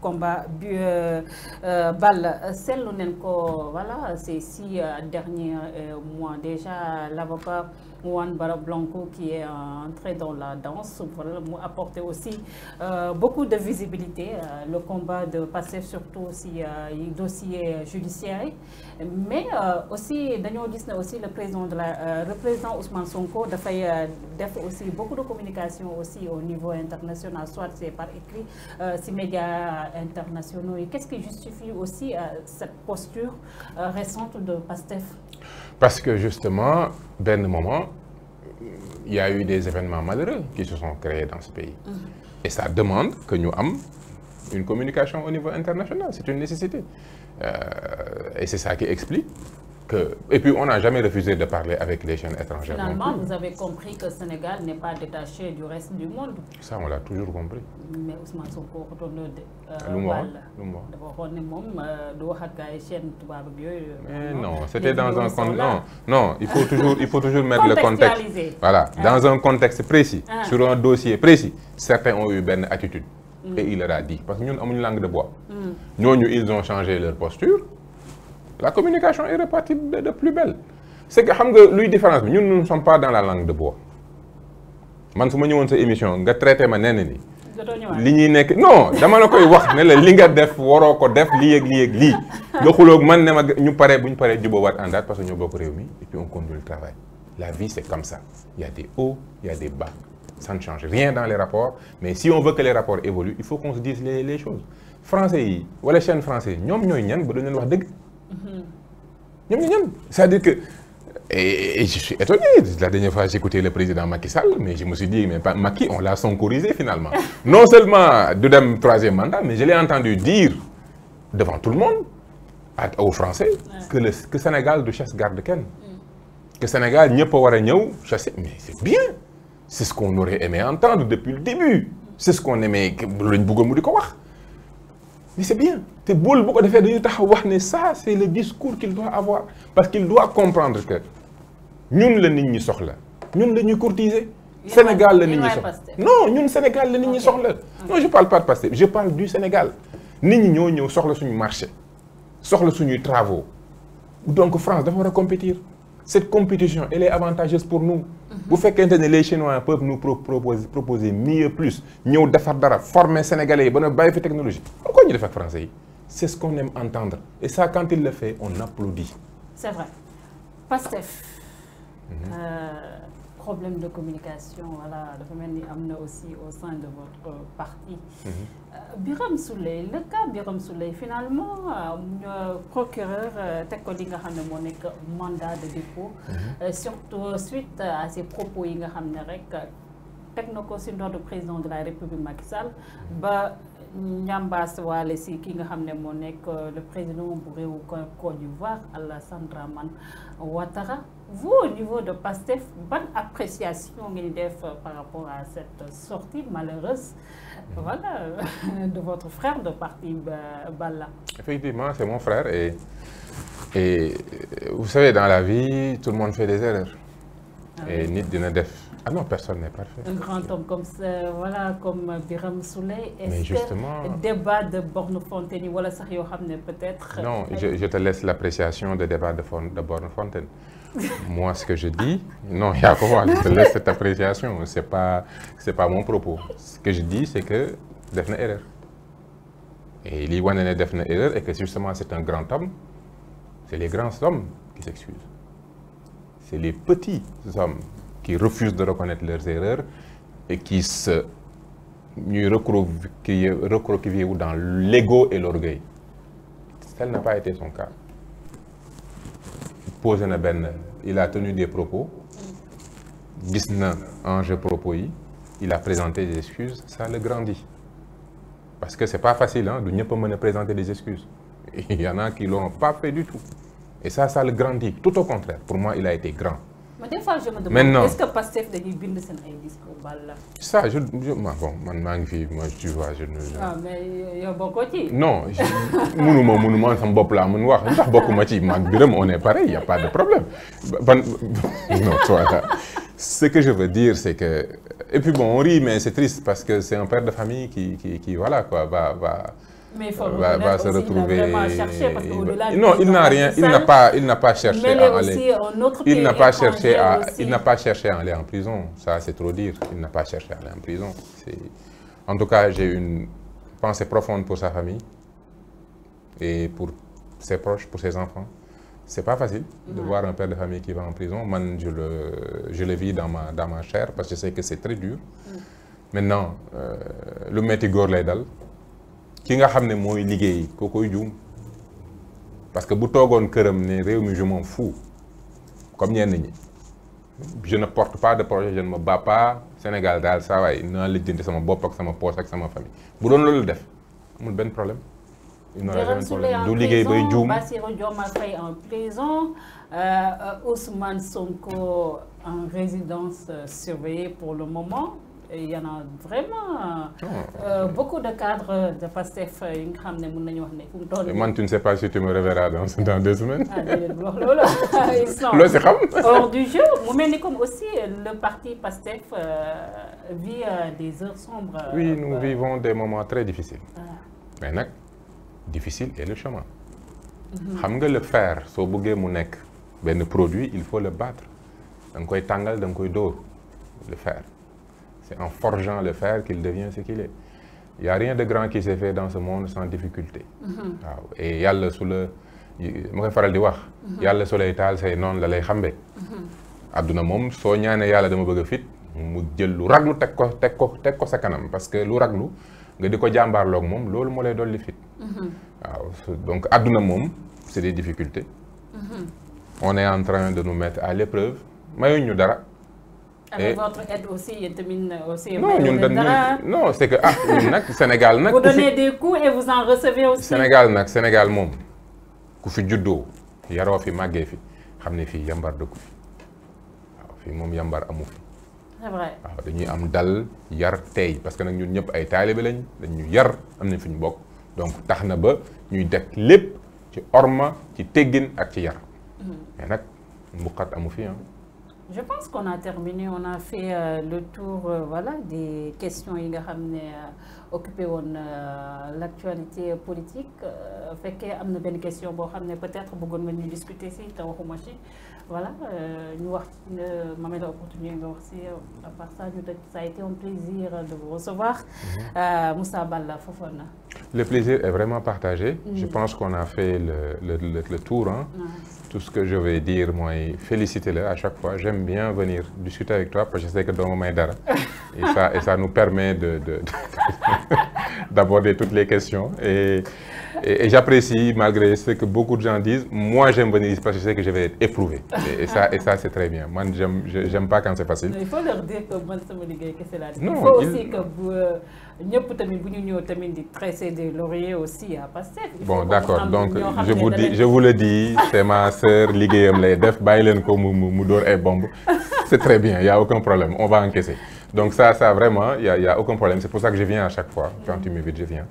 combat bi Balla seetlu nañ ko voilà ces 6 derniers mois déjà l'avocat Juan Bara Blanco qui est entré dans la danse voilà mu apporter aussi beaucoup de visibilité le combat de Pastef surtout si dossier judiciaire mais aussi dañoo gis ne aussi le président Ousmane Sonko dafay def aussi beaucoup de communication aussi au niveau international soit c'est par écrit si médias internationaux et qu'est-ce qui justifie aussi cette posture récente de Pastef? Parce que justement, benn moment, il y a eu des événements malheureux qui se sont créés dans ce pays. Et ça demande que nous ayons une communication au niveau international. C'est une nécessité. Et c'est ça qui explique que... Et puis, on n'a jamais refusé de parler avec les chaînes étrangères. Finalement, vous avez compris que le Sénégal n'est pas détaché du reste du monde. Ça, on l'a toujours compris. Mais Ousmane Sonko retourne non, c'était dans un contexte... Non, il faut toujours mettre le contexte. Voilà, dans un contexte précis, sur un dossier précis, certains ont eu une attitude. Et il leur a dit. Parce que nous avons une langue de bois. Nous, ils ont changé leur posture. La communication est repartie de plus belle. C'est que, lui, différence, nous ne sommes pas dans la langue de bois. Man, si je suis cette émission, je traite ma nénéni. Non, dama la koy wax ne la li nga def waro ko def li ak li ak li. Nga xulok man ne ma ñu paré buñ paré jubo wat andat parce que ñoo bokk réew mi et puis on continue le travail. La vie c'est comme ça. Il y a des hauts, il y a des bas. Ça ne change rien dans les rapports, mais si on veut que les rapports évoluent, il faut qu'on se dise les choses. Français yi wala chaîne français ñom ñoy ñan ba dañ leen wax deug. C'est-à-dire que, et je suis étonné, la dernière fois j'ai écouté le président Macky Sall, mais je me suis dit, mais Macky, on l'a sonkorisé finalement. Non seulement de le troisième mandat, mais je l'ai entendu dire devant tout le monde, aux Français, que le Sénégal de chasse garde Ken. Que le Sénégal n'y a pas chasser. Mais c'est bien. C'est ce qu'on aurait aimé entendre depuis le début. C'est ce qu'on aimait. Mais c'est bien. Ça, c'est le discours qu'il doit avoir. Parce qu'il doit comprendre que nous, les gens qui nous, les gens courtisés. Sénégal, les gens non, nous, Sénégal, les gens non, je ne parle pas de Pastef. Je parle du Sénégal. Nous, nous sortent sur le marché, sortent sur nos travaux. Donc, France doit compétir. Cette compétition, elle est avantageuse pour nous. Vous faites que les Chinois peuvent nous proposer mieux, plus. Nous devons former les Sénégalais, nous devons faire la technologie. Pourquoi nous le faisons français? C'est ce qu'on aime entendre. Et ça, quand il le fait, on applaudit. C'est vrai. Pastef, problème de communication, voilà, aussi au sein de votre parti. Birame Souleye, le cas Birame Souleye, finalement, procureur Tekolinga Hanemonek, mandat de dépôt, surtout suite à ces propos, il y a technoco-syndrome de président de la République Macky Sall, Nyambas Wale si ki nga xamné mo nek le président bu réew Côte d'Ivoire Alassane Dramane Ouattara. Vous au niveau de Pastef, bonne appréciation ngeen def par rapport à cette sortie malheureuse voilà de votre frère de parti Balla? Effectivement, c'est mon frère et vous savez dans la vie tout le monde fait des erreurs. Et nit dina def. Ah non, personne n'est parfait. Un grand homme comme ça, voilà, comme Birame Souleye. Mais justement... Le débat de Born-Fontaine, voilà, ça peut-être... Non, je te laisse l'appréciation des débats de Born-Fontaine. Moi, ce que je dis, non, il y a quoi, je te laisse cette appréciation. C'est pas mon propos. Ce que je dis, c'est que Defne erreur. Et Liwanene Defne erreur, et que justement, c'est un grand homme. C'est les grands hommes qui s'excusent. C'est les petits hommes qui refusent de reconnaître leurs erreurs et qui se recroquevillent dans l'ego et l'orgueil. Tel n'a pas été son cas. Il a tenu des propos, il a présenté des excuses, ça le grandit. Parce que c'est pas facile, hein, de ne pas me présenter des excuses. Il y en a qui ne l'ont pas fait du tout. Et ça le grandit. Tout au contraire, pour moi, il a été grand. Mais des fois, je me demande, est-ce que Pastef de bind sen ay discours Balla? Ça, moi, tu vois, je ne... Ah, mais il y a beaucoup de... Non, on est pareil, il n'y a pas de problème. Non, toi, ce que je veux dire, c'est que... Et puis bon, on rit, mais c'est triste parce que c'est un père de famille qui voilà, quoi, va Mais il faut va se retrouver. Il a vraiment cherché parce qu'au-delà non, il n'a rien, il n'a pas cherché à aller. Il n'a pas cherché à aller en prison. Ça, c'est trop dire. Il n'a pas cherché à aller en prison. En tout cas, j'ai une pensée profonde pour sa famille et pour ses proches, pour ses enfants. C'est pas facile de voir un père de famille qui va en prison. Moi, je le vis dans ma chair parce que je sais que c'est très dur. Maintenant, le métti góor lay dal ki nga xam ne mooy liggéey koo koy juum parce que bu toogoon këram ne réew mi je m'en fous comme ñenn ñi je ne porte pas de projet, je ne me bats pas Sénégal daal saa waay naa lijjanti sama bopp ak sama poche ak sama famille bu doon loolu def amul benn problème. Il n'aura jamais de problème. Du liggéey bay juum. Bassirou Diomaye Faye en prison, Ousmane Sonko en résidence surveillée pour le moment. Et il y en a vraiment beaucoup de cadres de Pastef yi nga xam ne mën nañu wax ne fu mu toll. Man, tu ne sais pas si tu me reverras dans 2 semaines. Ah déedéet wax loolu. Ils sont hors du jeu. Mu mel ni comme aussi le parti Pastef vit des heures sombres. Oui, nous vivons des moments très difficiles. Mais nag difficile est le chemin. Xam nga le fer soo bëggee mu nekk benn produit il faut le battre. Da nga koy tàngal da nga koy dóor le fer. C'est en forgeant le fer qu'il devient ce qu'il est. Il n'y a rien de grand qui s'est fait dans ce monde sans difficulté. waaw et yàlla su la ma koy faral di wax. yàlla su lay taal say noonu la lay xambe. adduna moom soo ñaanee yàlla dama bëgg a fit mu jël lu raglu teg ko sa kanam parce que lu raglu nga di ko jàmbaarloog moom loolu moo lay dolli fit. waaw donc adduna moom c'est des difficultés. On est en train de nous mettre à l'épreuve mayuñu dara. Avec votre aide aussi, aussi non, non, c'est que Sénégal vous donnez des coups et vous en recevez aussi. Sénégal moom ku fi juddoo yaroo fi màggee fi xam ne fii yambar dëkku fi waaw fii moom yambar amu fi. C'est vrai. waaw dañuy am dal yar tey parce que nag ñun ñëpp ay taalibe lañ dañu yar am nañ fi ñu bokk donc tax na ba ñuy def lépp ci orma ci teggin ak ci yar. mais nag mbuqat amu fi Je pense qu'on a terminé, on a fait le tour voilà, des questions qui ont occupé l'actualité politique. Fait qu'il y a une question peut-être que nous discuter ici, voilà, nous avons l'opportunité aussi. À part ça, ça a été un plaisir de vous recevoir. Moussa Balla Fofana. Le plaisir est vraiment partagé. Je pense qu'on a fait le tour. Hein. Tout ce que je vais dire, moi, féliciter-le à chaque fois. J'aime bien venir discuter avec toi parce que je sais que dans mon maïdara. Et ça nous permet d'aborder toutes les questions. Et j'apprécie, malgré ce que beaucoup de gens disent, moi j'aime venir ici parce que je sais que je vais être éprouvé. Et ça c'est très bien. Moi, j'aime pas quand c'est facile. Il faut leur dire que moi, c'est la il faut aussi que vous... Nous tresser des lauriers aussi à Pastef. Bon, d'accord. Donc, je vous le dis, c'est ma sœur, Ligéyam Leydef, Bailen ko Moudor et Bombe. C'est très bien, il n'y a aucun problème. On va encaisser. Donc, ça vraiment, il n'y a aucun problème. C'est pour ça que je viens à chaque fois. Quand tu m'invites, je viens.